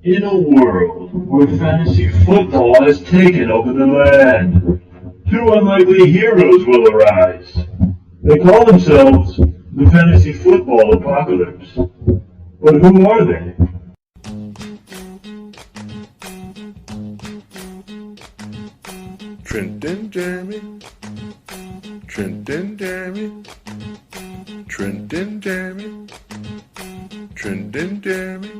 In a world where fantasy football has taken over the land, two unlikely heroes will arise. They call themselves the Fantasy Football Apocalypse. But who are they? Trent and Jeremy. Trent and Jeremy. Trent and Jeremy. Trent and Jeremy.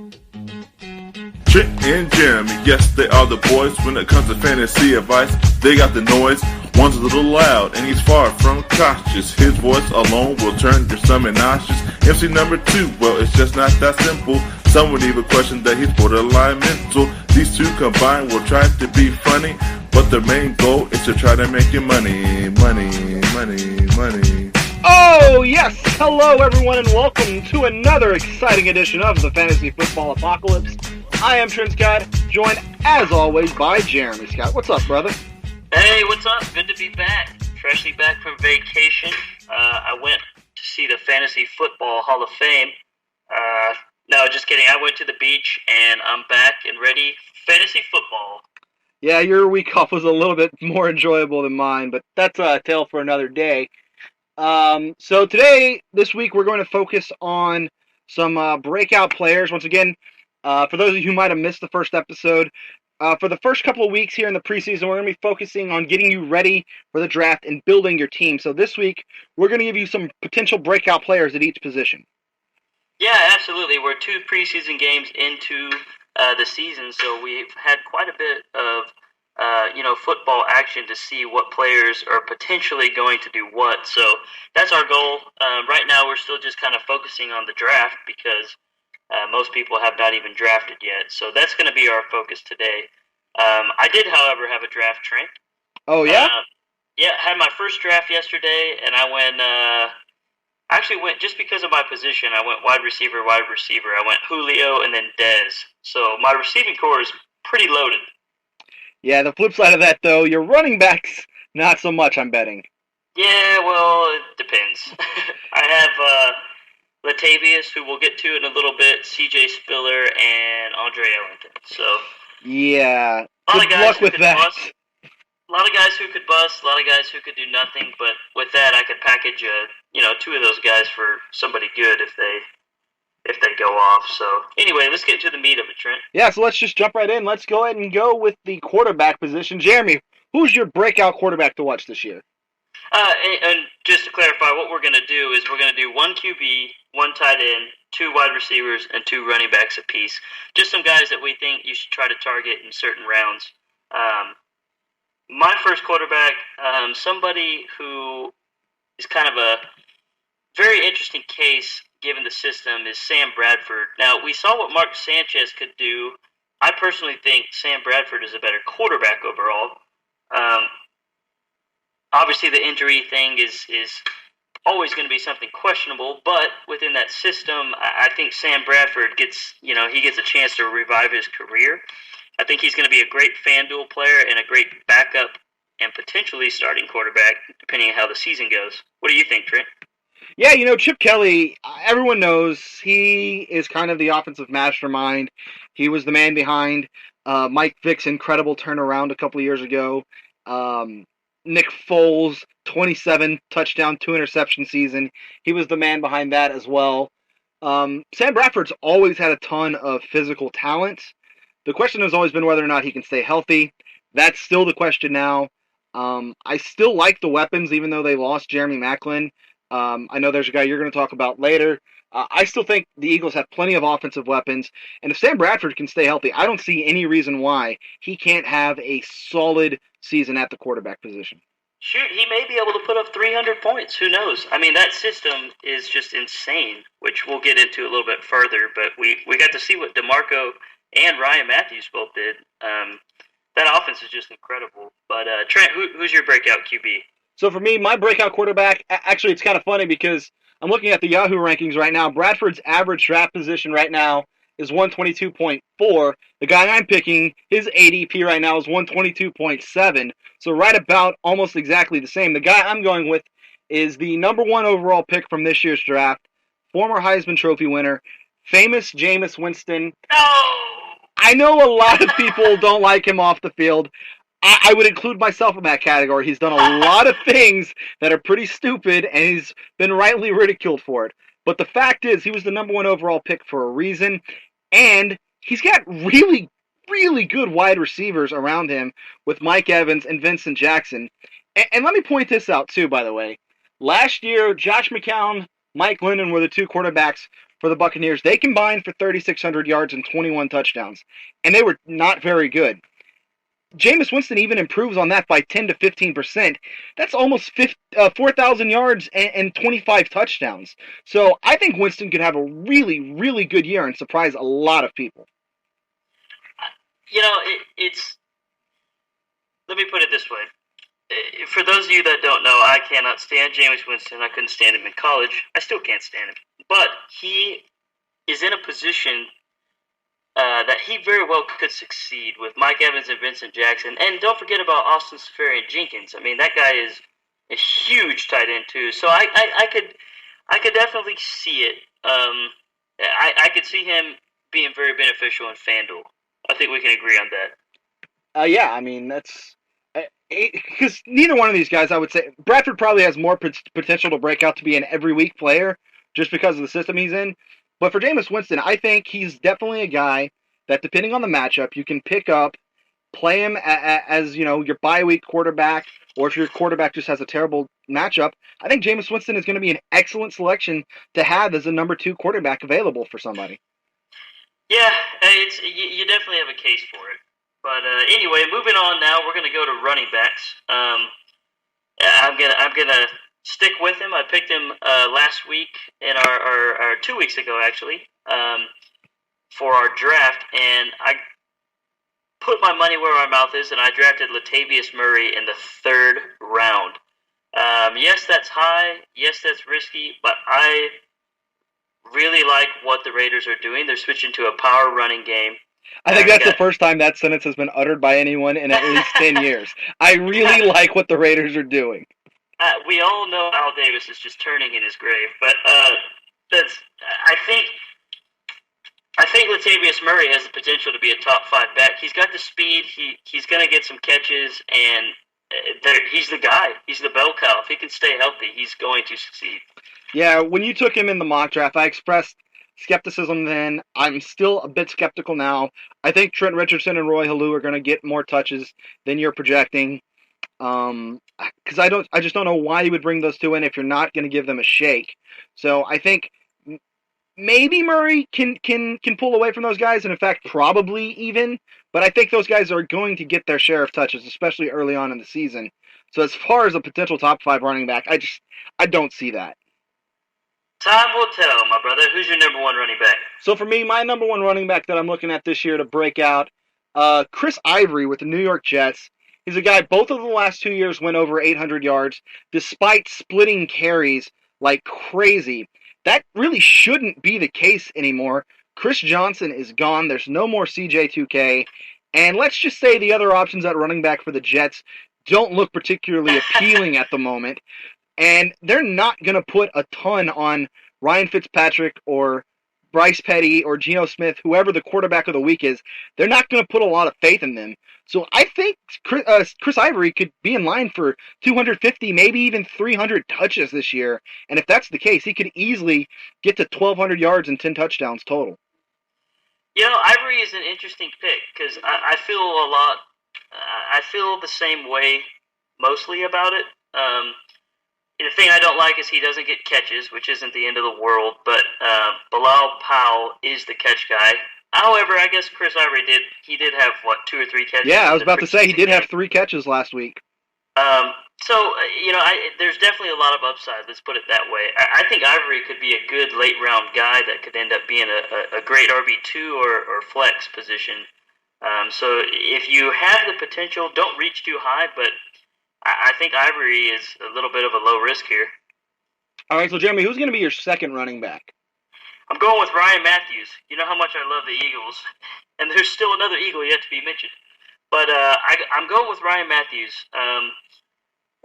Trent and Jeremy, yes, they are the boys. When it comes to fantasy advice, they got the noise. One's a little loud, and he's far from cautious. His voice alone will turn your stomach nauseous. MC number 2, well, it's just not that simple. Some would even question that he's borderline mental. These two combined will try to be funny, but their main goal is to try to make you money, money, money, money. Oh, yes! Hello, everyone, and welcome to another exciting edition of the Fantasy Football Apocalypse. I am Trent Scott, joined, as always, by Jeremy Scott. What's up, brother? Hey, what's up? Good to be back. Freshly back from vacation. I went to see the Fantasy Football Hall of Fame. No, just kidding. I went to the beach, and I'm back and ready for fantasy football. Yeah, your week off was a little bit more enjoyable than mine, but that's a tale for another day. So today, this week, we're going to focus on some breakout players. Once again, for those of you who might have missed the first episode, for the first couple of weeks here in the preseason, we're going to be focusing on getting you ready for the draft and building your team. So this week, we're going to give you some potential breakout players at each position. Yeah, absolutely. We're 2 preseason games into the season, so we've had quite a bit of football action to see what players are potentially going to do what. So that's our goal. Right now, we're still just kind of focusing on the draft because most people have not even drafted yet. So that's going to be our focus today. I did, however, have a draft, Trent. Oh, yeah? Yeah, I had my first draft yesterday, and I went, just because of my position, I went wide receiver. I went Julio and then Dez. So my receiving core is pretty loaded. Yeah, the flip side of that, though, your running backs, not so much, I'm betting. Yeah, well, it depends. I have Latavius, who we'll get to in a little bit, CJ Spiller, and Andre Ellington. So yeah, good luck with that. Bust. A lot of guys who could bust, a lot of guys who could do nothing, but with that, I could package 2 of those guys for somebody good if they go off. So anyway, let's get to the meat of it, Trent. Yeah, so let's just jump right in. Let's go ahead and go with the quarterback position. Jeremy, who's your breakout quarterback to watch this year? And just to clarify, what we're going to do is we're going to do 1 QB, 1 tight end, 2 wide receivers, and 2 running backs apiece. Just some guys that we think you should try to target in certain rounds. My first quarterback, somebody who is kind of a very interesting case given the system, is Sam Bradford. Now, we saw what Mark Sanchez could do. I personally think Sam Bradford is a better quarterback overall. Obviously, the injury thing is always going to be something questionable, but within that system, I think Sam Bradford gets a chance to revive his career. I think he's going to be a great FanDuel player and a great backup and potentially starting quarterback, depending on how the season goes. What do you think, Trent? Yeah, Chip Kelly, everyone knows he is kind of the offensive mastermind. He was the man behind Mike Vick's incredible turnaround a couple of years ago. Nick Foles, 27 touchdown, 2 interception season. He was the man behind that as well. Sam Bradford's always had a ton of physical talent. The question has always been whether or not he can stay healthy. That's still the question now. I still like the weapons, even though they lost Jeremy Maclin. I know there's a guy you're going to talk about later. I still think the Eagles have plenty of offensive weapons. And if Sam Bradford can stay healthy, I don't see any reason why he can't have a solid season at the quarterback position. Shoot, he may be able to put up 300 points. Who knows? I mean, that system is just insane, which we'll get into a little bit further. But we got to see what DeMarco and Ryan Matthews both did. That offense is just incredible. But Trent, who's your breakout QB? So for me, my breakout quarterback, actually it's kind of funny because I'm looking at the Yahoo rankings right now. Bradford's average draft position right now is 122.4. The guy I'm picking, his ADP right now is 122.7. So right about almost exactly the same. The guy I'm going with is the number 1 overall pick from this year's draft, former Heisman Trophy winner, famous Jameis Winston. No! I know a lot of people don't like him off the field. I would include myself in that category. He's done a lot of things that are pretty stupid, and he's been rightly ridiculed for it. But the fact is, he was the number 1 overall pick for a reason, and he's got really, really good wide receivers around him with Mike Evans and Vincent Jackson. And let me point this out, too, by the way. Last year, Josh McCown, Mike Glennon were the 2 quarterbacks for the Buccaneers. They combined for 3,600 yards and 21 touchdowns, and they were not very good. Jameis Winston even improves on that by 10 to 15%. That's almost 4,000 yards and 25 touchdowns. So I think Winston could have a really, really good year and surprise a lot of people. It's. Let me put it this way. For those of you that don't know, I cannot stand Jameis Winston. I couldn't stand him in college. I still can't stand him. But he is in a position that he very well could succeed with Mike Evans and Vincent Jackson. And don't forget about Austin Seferian-Jenkins. I mean, that guy is a huge tight end too. So I could definitely see it. I could see him being very beneficial in FanDuel. I think we can agree on that. Yeah, I mean, that's because neither one of these guys, I would say, Bradford probably has more potential to break out to be an every week player just because of the system he's in. But for Jameis Winston, I think he's definitely a guy that, depending on the matchup, you can pick up, play him as your bye week quarterback, or if your quarterback just has a terrible matchup. I think Jameis Winston is going to be an excellent selection to have as a number 2 quarterback available for somebody. Yeah, you definitely have a case for it. But anyway, moving on now, we're going to go to running backs. I'm gonna stick with him. I picked him last week in our 2 weeks ago, actually, for our draft, and I put my money where my mouth is, and I drafted Latavius Murray in the 3rd round. Yes, that's high. Yes, that's risky, but I really like what the Raiders are doing. They're switching to a power running game. I think that's the first time that sentence has been uttered by anyone in at least 10 years. I really like what the Raiders are doing. We all know Al Davis is just turning in his grave, but I think Latavius Murray has the potential to be a top 5 back. He's got the speed. He's going to get some catches, and he's the guy. He's the bell cow. If he can stay healthy, he's going to succeed. Yeah, when you took him in the mock draft, I expressed skepticism then. I'm still a bit skeptical now. I think Trent Richardson and Roy Halou are going to get more touches than you're projecting. Because I just don't know why you would bring those 2 in if you're not going to give them a shake. So I think maybe Murray can pull away from those guys, and in fact probably even. But I think those guys are going to get their share of touches, especially early on in the season. So as far as a potential top 5 running back, I don't see that. Time will tell, my brother. Who's your number 1 running back? So for me, my number 1 running back that I'm looking at this year to break out, Chris Ivory with the New York Jets. He's a guy, both of the last 2 years went over 800 yards, despite splitting carries like crazy. That really shouldn't be the case anymore. Chris Johnson is gone. There's no more CJ2K. And let's just say the other options at running back for the Jets don't look particularly appealing at the moment. And they're not going to put a ton on Ryan Fitzpatrick or Bryce Petty or Geno Smith, whoever the quarterback of the week is. They're not going to put a lot of faith in them. So I think Chris Ivory could be in line for 250, maybe even 300 touches this year. And if that's the case, he could easily get to 1,200 yards and 10 touchdowns total. Ivory is an interesting pick because I feel the same way mostly about it. The thing I don't like is he doesn't get catches, which isn't the end of the world, but Bilal Powell is the catch guy. However, I guess Chris Ivory did have, 2 or 3 catches? Yeah, I was about to say he did have 3 catches last week. There's definitely a lot of upside, let's put it that way. I think Ivory could be a good late-round guy that could end up being a great RB2 or flex position. So if you have the potential, don't reach too high, but I think Ivory is a little bit of a low risk here. All right, so Jeremy, who's going to be your second running back? I'm going with Ryan Matthews. You know how much I love the Eagles, and there's still another Eagle yet to be mentioned. But I'm going with Ryan Matthews.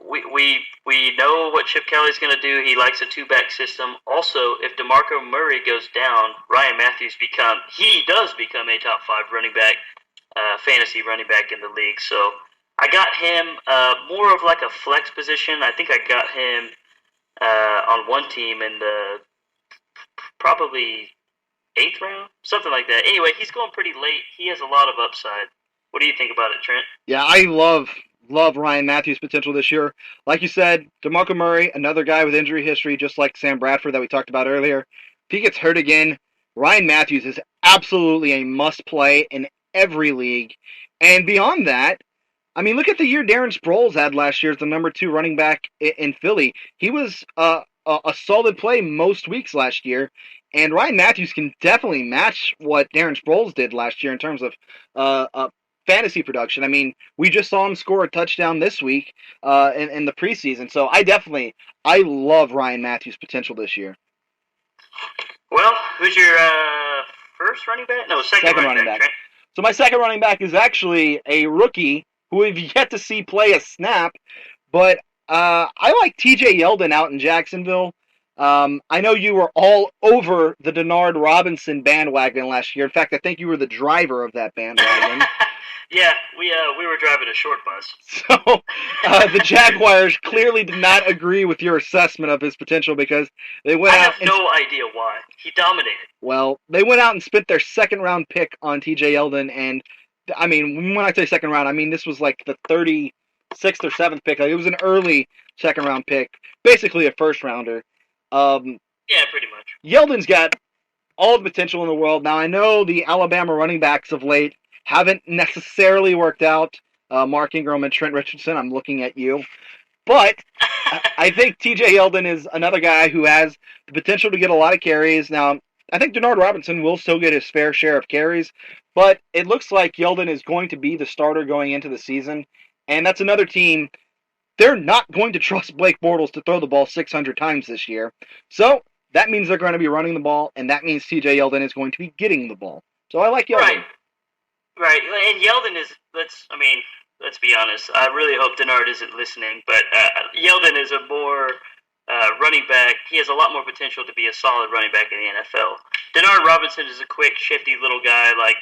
we know what Chip Kelly's going to do. He likes a two-back system. Also, if DeMarco Murray goes down, Ryan Matthews does become a top 5 running back, fantasy running back in the league. So I got him more of like a flex position. I think I got him on one team in the probably 8th round, something like that. Anyway, he's going pretty late. He has a lot of upside. What do you think about it, Trent? Yeah, I love Ryan Matthews' potential this year. Like you said, DeMarco Murray, another guy with injury history, just like Sam Bradford that we talked about earlier. If he gets hurt again, Ryan Matthews is absolutely a must-play in every league. And beyond that, I mean, look at the year Darren Sproles had last year as the number 2 running back in Philly. He was a solid play most weeks last year, and Ryan Matthews can definitely match what Darren Sproles did last year in terms of fantasy production. I mean, we just saw him score a touchdown this week in the preseason. So I love Ryan Matthews' potential this year. Well, who's your first running back? No, second running back. Trent. So my second running back is actually a rookie who we've yet to see play a snap, but I like TJ Yeldon out in Jacksonville. I know you were all over the Denard Robinson bandwagon last year. In fact, I think you were the driver of that bandwagon. Yeah, we were driving a short bus. So the Jaguars clearly did not agree with your assessment of his potential because they went out. I have no idea why. He dominated. Well, they went out and spent their second-round pick on TJ Yeldon, and I mean, when I say second round, I mean this was like the 36th or 7th pick. Like, it was an early second-round pick, basically a first-rounder. Yeah, pretty much. Yeldon's got all the potential in the world. Now, I know the Alabama running backs of late haven't necessarily worked out. Mark Ingram and Trent Richardson, I'm looking at you. But I think TJ Yeldon is another guy who has the potential to get a lot of carries. Now, I think Denard Robinson will still get his fair share of carries, but it looks like Yeldon is going to be the starter going into the season. And that's another team. They're not going to trust Blake Bortles to throw the ball 600 times this year. So that means they're going to be running the ball, and that means TJ Yeldon is going to be getting the ball. So I like Yeldon. Right. And Yeldon is, let's be honest. I really hope Denard isn't listening, but Yeldon is a more running back. He has a lot more potential to be a solid running back in the NFL. Denard Robinson is a quick, shifty little guy like,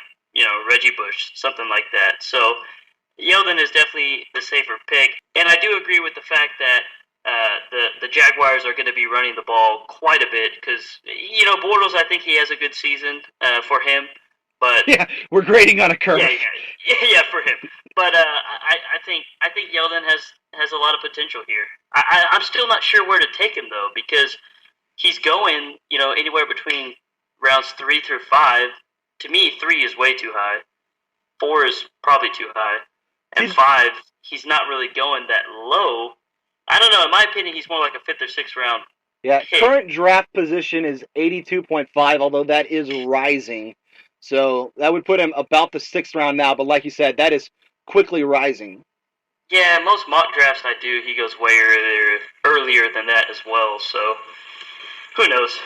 Reggie Bush, something like that. So Yeldon is definitely the safer pick. And I do agree with the fact that the Jaguars are going to be running the ball quite a bit because, Bortles, I think he has a good season for him. But yeah, we're grading on a curve. Yeah, for him. But I think Yeldon has a lot of potential here. I'm still not sure where to take him though because he's going anywhere between rounds 3 through 5. To me, 3 is way too high. 4 is probably too high, and 5 he's not really going that low. I don't know. In my opinion, he's more like a 5th or 6th round. Yeah, pick. Current draft position is 82.5, although that is rising. So that would put him about the 6th round now, but like you said, that is quickly rising. Yeah, most mock drafts I do, he goes way earlier than that as well, so who knows?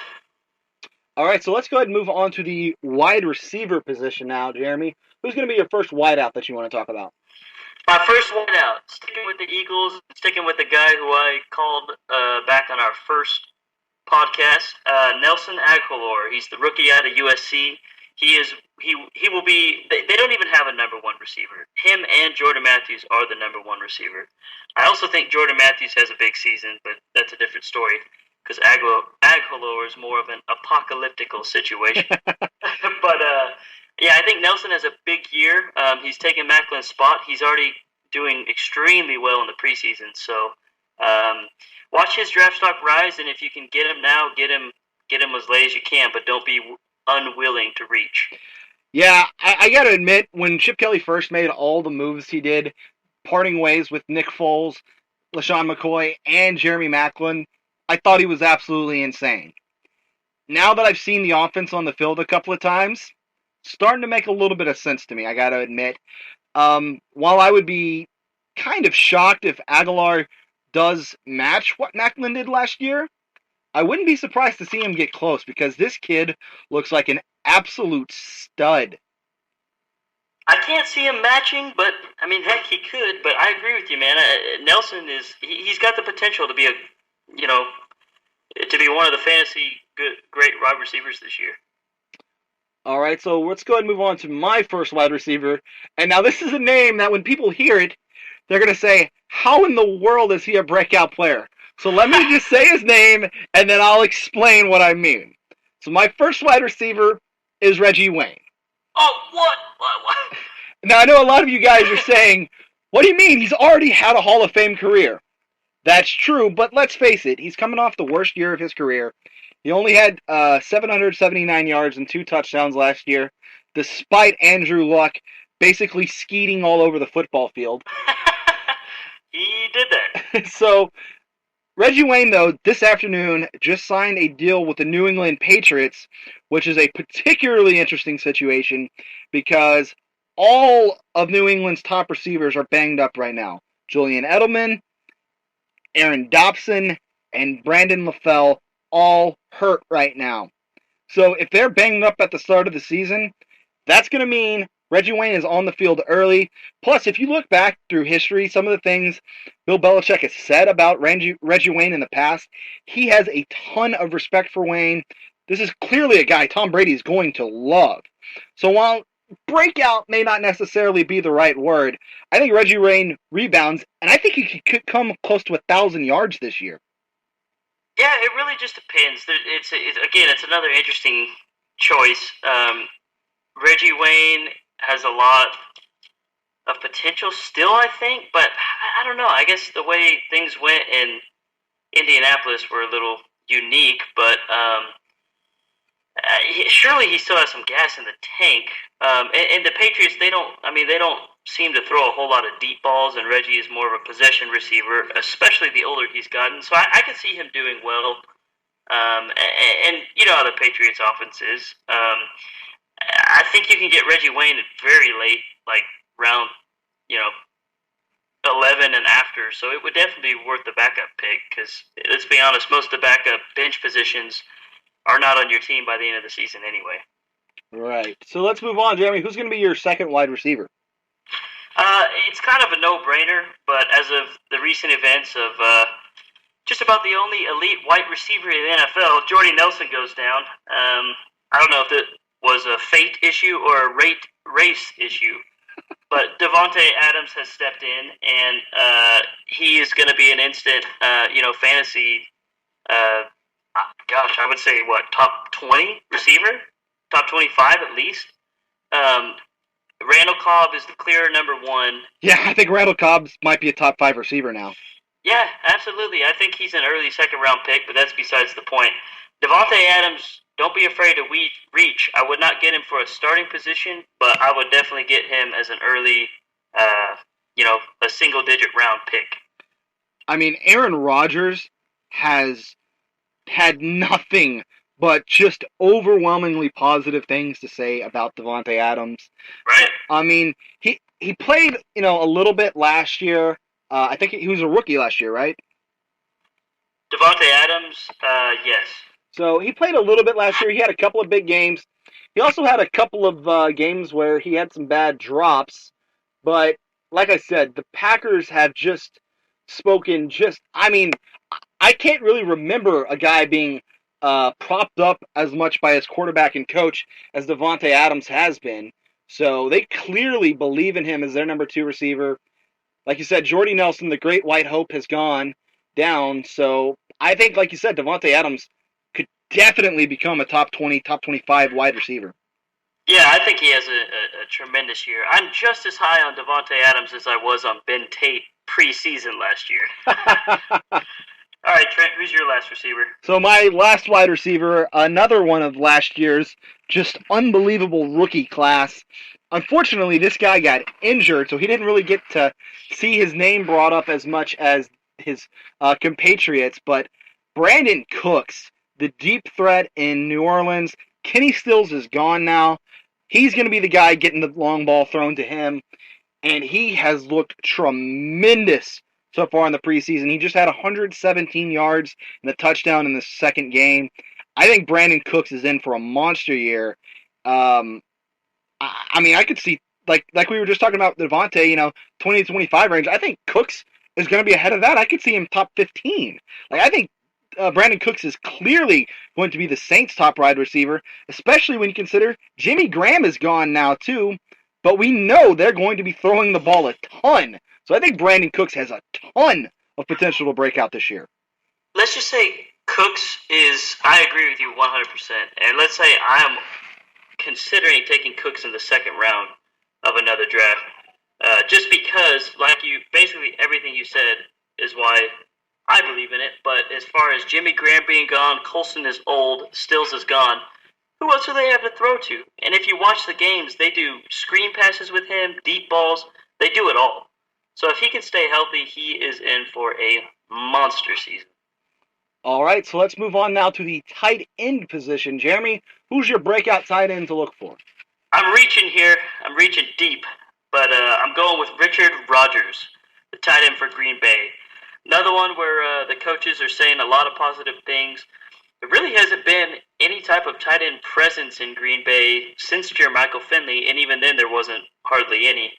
All right, so let's go ahead and move on to the wide receiver position now, Jeremy. Who's going to be your first wideout that you want to talk about? My first wideout, sticking with the Eagles, sticking with the guy who I called back on our first podcast, Nelson Agholor. He's the rookie out of USC. He will be. They don't even have a number 1 receiver. Him and Jordan Matthews are the number 1 receiver. I also think Jordan Matthews has a big season, but that's a different story because Agholor is more of an apocalyptical situation. But yeah, I think Nelson has a big year. He's taken Macklin's spot. He's already doing extremely well in the preseason. So watch his draft stock rise, and if you can get him now, get him as late as you can, but don't be unwilling to reach. Yeah, I got to admit, when Chip Kelly first made all the moves he did, parting ways with Nick Foles, LaShawn McCoy, and Jeremy Maclin, I thought he was absolutely insane. Now that I've seen the offense on the field a couple of times, starting to make a little bit of sense to me, I got to admit. While I would be kind of shocked if Aguilar does match what Maclin did last year, I wouldn't be surprised to see him get close because this kid looks like an absolute stud. I can't see him matching, but I mean, heck, he could. But I agree with you, man. Nelson he's got the potential to be to be one of the fantasy great wide receivers this year. All right, so let's go ahead and move on to my first wide receiver. And now this is a name that when people hear it, they're going to say, how in the world is he a breakout player? So let me just say his name, and then I'll explain what I mean. So my first wide receiver is Reggie Wayne. Oh, what? Now, I know a lot of you guys are saying, what do you mean? He's already had a Hall of Fame career. That's true, but let's face it, he's coming off the worst year of his career. He only had 779 yards and 2 touchdowns last year, despite Andrew Luck basically skeeting all over the football field. He did that. So, Reggie Wayne, though, this afternoon just signed a deal with the New England Patriots, which is a particularly interesting situation because all of New England's top receivers are banged up right now. Julian Edelman, Aaron Dobson, and Brandon LaFell all hurt right now. So if they're banged up at the start of the season, that's going to mean Reggie Wayne is on the field early. Plus, if you look back through history, some of the things Bill Belichick has said about Reggie Wayne in the past, he has a ton of respect for Wayne. This is clearly a guy Tom Brady is going to love. So while breakout may not necessarily be the right word, I think Reggie Wayne rebounds, and I think he could come close to 1,000 yards this year. Yeah, it really just depends. It's another interesting choice. Reggie Wayne has a lot of potential still, I think, but I don't know. I guess the way things went in Indianapolis were a little unique, but surely he still has some gas in the tank. And the Patriots, they don't seem to throw a whole lot of deep balls, and Reggie is more of a possession receiver, especially the older he's gotten. So I can see him doing well. And you know how the Patriots offense is. I think you can get Reggie Wayne very late, like round, 11 and after. So it would definitely be worth the backup pick because, let's be honest, most of the backup bench positions are not on your team by the end of the season anyway. Right. So let's move on, Jeremy. Who's going to be your second wide receiver? It's kind of a no-brainer, but as of the recent events of just about the only elite wide receiver in the NFL, Jordy Nelson goes down. I don't know if it was a fate issue or a race issue, but Davante Adams has stepped in, and he is going to be an instant, fantasy. I would say top 20 receiver, top 25 at least. Randall Cobb is the clear number 1. Yeah, I think Randall Cobb might be a top 5 receiver now. Yeah, absolutely. I think he's an early second-round pick, but that's besides the point. Davante Adams, don't be afraid to reach. I would not get him for a starting position, but I would definitely get him as an early, a single-digit round pick. I mean, Aaron Rodgers has had nothing but just overwhelmingly positive things to say about Davante Adams. Right. I mean, he played, a little bit last year. I think he was a rookie last year, right? Davante Adams, yes. So he played a little bit last year. He had a couple of big games. He also had a couple of games where he had some bad drops. But like I said, the Packers have just spoken I can't really remember a guy being propped up as much by his quarterback and coach as Davante Adams has been. So they clearly believe in him as their number 2 receiver. Like you said, Jordy Nelson, the great white hope, has gone down. So I think, like you said, Davante Adams could definitely become a top 20, top 25 wide receiver. Yeah, I think he has a tremendous year. I'm just as high on Davante Adams as I was on Ben Tate preseason last year. All right, Trent, who's your last receiver? So my last wide receiver, another one of last year's just unbelievable rookie class. Unfortunately, this guy got injured, so he didn't really get to see his name brought up as much as his compatriots. But Brandon Cooks, the deep threat in New Orleans, Kenny Stills is gone now. He's going to be the guy getting the long ball thrown to him, and he has looked tremendous so far in the preseason. He just had 117 yards and a touchdown in the second game. I think Brandon Cooks is in for a monster year. I could see like we were just talking about Devontae, 20 to 25 range. I think Cooks is going to be ahead of that. I could see him top 15. Like I think Brandon Cooks is clearly going to be the Saints' top wide receiver, especially when you consider Jimmy Graham is gone now too. But we know they're going to be throwing the ball a ton. So I think Brandon Cooks has a ton of potential to break out this year. Let's just say Cooks is. I agree with you 100%. And let's say I am considering taking Cooks in the second round of another draft, just because, like you, basically everything you said is why I believe in it. But as far as Jimmy Graham being gone, Colson is old, Stills is gone. Who else do they have to throw to? And if you watch the games, they do screen passes with him, deep balls. They do it all. So if he can stay healthy, he is in for a monster season. All right, so let's move on now to the tight end position. Jeremy, who's your breakout tight end to look for? I'm reaching here. I'm reaching deep. But I'm going with Richard Rodgers, the tight end for Green Bay. Another one where the coaches are saying a lot of positive things. There really hasn't been any type of tight end presence in Green Bay since Jermichael Finley, and even then there wasn't hardly any.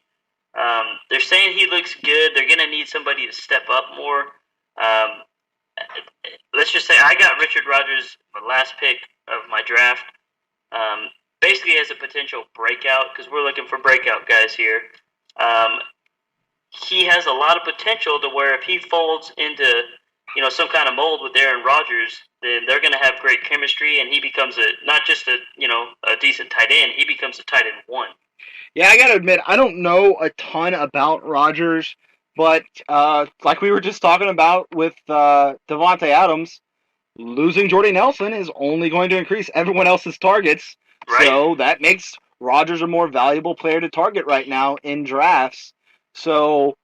They're saying he looks good. They're going to need somebody to step up more. Let's just say I got Richard Rodgers, the last pick of my draft. Basically as a potential breakout, because we're looking for breakout guys here. He has a lot of potential to where if he folds into some kind of mold with Aaron Rodgers, then they're going to have great chemistry, and he becomes not just a decent tight end, he becomes a tight end one. Yeah, I got to admit, I don't know a ton about Rodgers, but like we were just talking about with Devontae Adams, losing Jordy Nelson is only going to increase everyone else's targets. Right. So that makes Rodgers a more valuable player to target right now in drafts. So,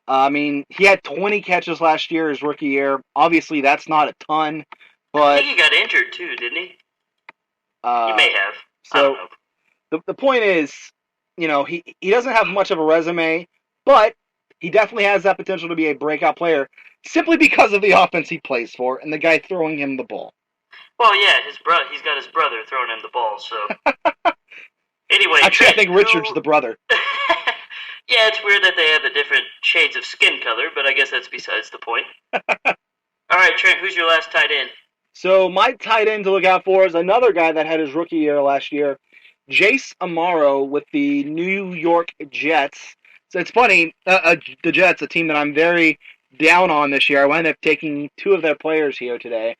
I mean, he had 20 catches last year, his rookie year. Obviously, that's not a ton, but I think he got injured too, didn't he? He may have. I don't know. The point is, he doesn't have much of a resume, but he definitely has that potential to be a breakout player simply because of the offense he plays for and the guy throwing him the ball. Well, yeah, he's got his brother throwing him the ball, so. Anyway, actually, Trent, I think Richard's the brother. Yeah, it's weird that they have the different shades of skin color, but I guess that's besides the point. All right, Trent, who's your last tight end? So my tight end to look out for is another guy that had his rookie year last year, Jace Amaro with the New York Jets. So it's funny, the Jets, a team that I'm very down on this year. I wound up taking two of their players here today.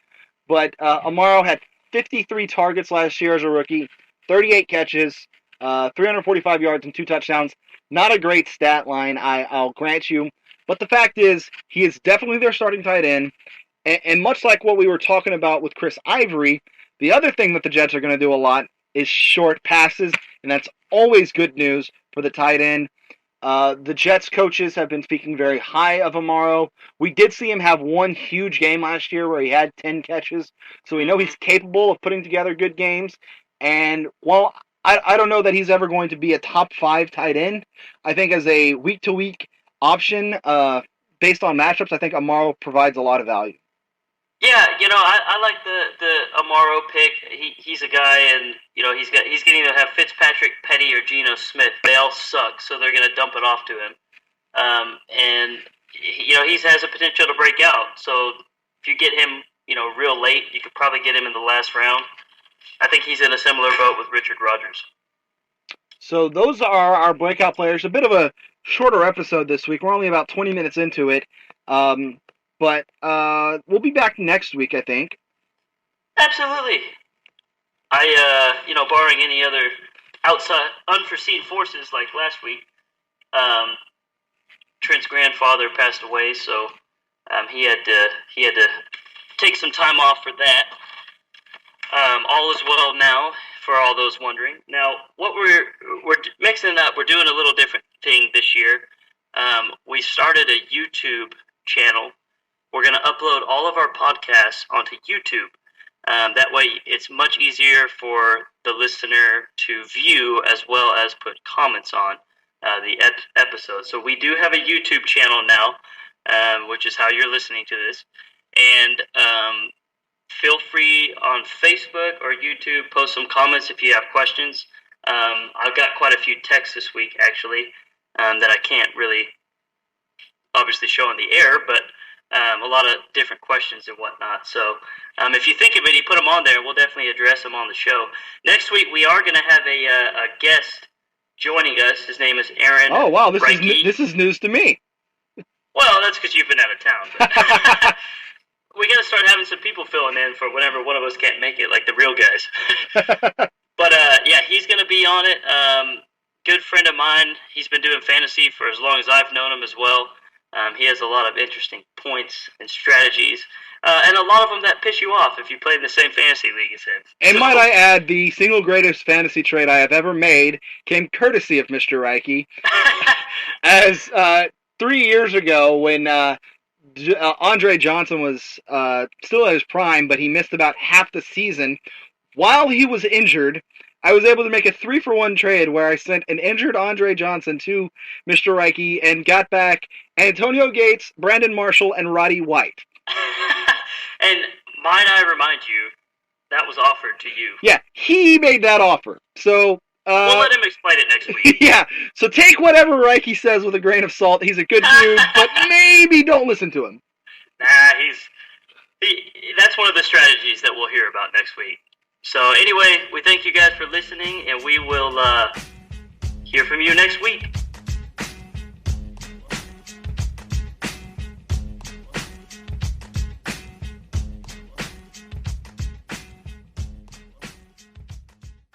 But Amaro had 53 targets last year as a rookie, 38 catches, 345 yards, and 2 touchdowns. Not a great stat line, I'll grant you. But the fact is, he is definitely their starting tight end. And much like what we were talking about with Chris Ivory, the other thing that the Jets are going to do a lot is short passes, and that's always good news for the tight end. The Jets coaches have been speaking very high of Amaro. We did see him have one huge game last year where he had 10 catches, so we know he's capable of putting together good games. And while I don't know that he's ever going to be a top 5 tight end, I think as a week-to-week option based on matchups, I think Amaro provides a lot of value. Yeah, I like the Amaro pick. He's a guy, and he's getting to have Fitzpatrick, Petty, or Geno Smith. They all suck, so they're going to dump it off to him. And he has a potential to break out. So if you get him, real late, you could probably get him in the last round. I think he's in a similar boat with Richard Rodgers. So those are our breakout players. A bit of a shorter episode this week. We're only about 20 minutes into it. But we'll be back next week, I think. Absolutely. Barring any other outside unforeseen forces like last week, Trent's grandfather passed away, so he had to take some time off for that. All is well now, for all those wondering. Now, what we're mixing up, we're doing a little different thing this year. We started a YouTube channel. We're going to upload all of our podcasts onto YouTube. That way, it's much easier for the listener to view as well as put comments on the episode. So we do have a YouTube channel now, which is how you're listening to this. And feel free on Facebook or YouTube, post some comments if you have questions. I've got quite a few texts this week, actually, that I can't really obviously show on the air, but a lot of different questions and whatnot. So if you think of any, put them on there. We'll definitely address them on the show. Next week, we are going to have a guest joining us. His name is Aaron. Oh, wow, this Reiki. is news to me. Well, that's because you've been out of town. But we got to start having some people filling in for whenever one of us can't make it, like the real guys. But yeah, he's going to be on it. Good friend of mine. He's been doing fantasy for as long as I've known him as well. He has a lot of interesting points and strategies, and a lot of them that piss you off if you play in the same fantasy league as him. And might I add, the single greatest fantasy trade I have ever made came courtesy of Mr. Reiki. As 3 years ago, when Andre Johnson was still at his prime, but he missed about half the season, while he was injured, I was able to make a 3-for-1 trade where I sent an injured Andre Johnson to Mr. Reiki and got back Antonio Gates, Brandon Marshall, and Roddy White. And might I remind you, that was offered to you. Yeah, he made that offer. So we'll let him explain it next week. Yeah, so take whatever Reiki says with a grain of salt. He's a good dude, but maybe don't listen to him. Nah, that's one of the strategies that we'll hear about next week. So anyway, we thank you guys for listening, and we will hear from you next week.